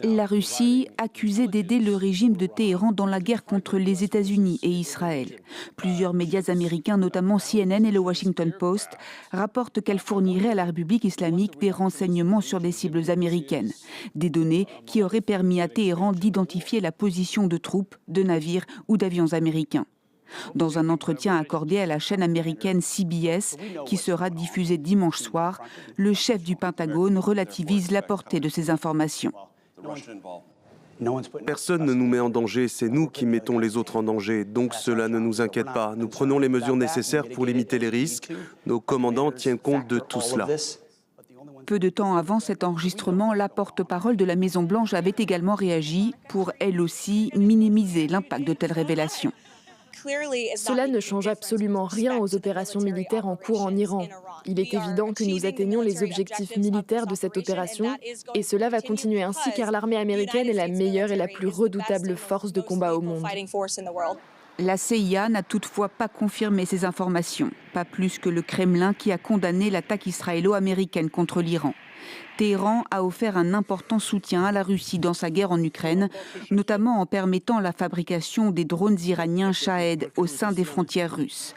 La Russie accusée d'aider le régime de Téhéran dans la guerre contre les États-Unis et Israël. Plusieurs médias américains, notamment CNN et le Washington Post, rapportent qu'elle fournirait à la République islamique des renseignements sur les cibles américaines. Des données qui auraient permis à Téhéran d'identifier la position de troupes, de navires ou d'avions américains. Dans un entretien accordé à la chaîne américaine CBS, qui sera diffusé dimanche soir, le chef du Pentagone relativise la portée de ces informations. Personne ne nous met en danger, c'est nous qui mettons les autres en danger, donc cela ne nous inquiète pas. Nous prenons les mesures nécessaires pour limiter les risques. Nos commandants tiennent compte de tout cela. Peu de temps avant cet enregistrement, la porte-parole de la Maison-Blanche avait également réagi pour, elle aussi, minimiser l'impact de telles révélations. Cela ne change absolument rien aux opérations militaires en cours en Iran. Il est évident que nous atteignons les objectifs militaires de cette opération et cela va continuer ainsi car l'armée américaine est la meilleure et la plus redoutable force de combat au monde. La CIA n'a toutefois pas confirmé ces informations, pas plus que le Kremlin qui a condamné l'attaque israélo-américaine contre l'Iran. Téhéran a offert un important soutien à la Russie dans sa guerre en Ukraine, notamment en permettant la fabrication des drones iraniens Shahed au sein des frontières russes.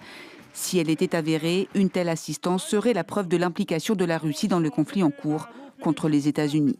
Si elle était avérée, une telle assistance serait la preuve de l'implication de la Russie dans le conflit en cours contre les États-Unis.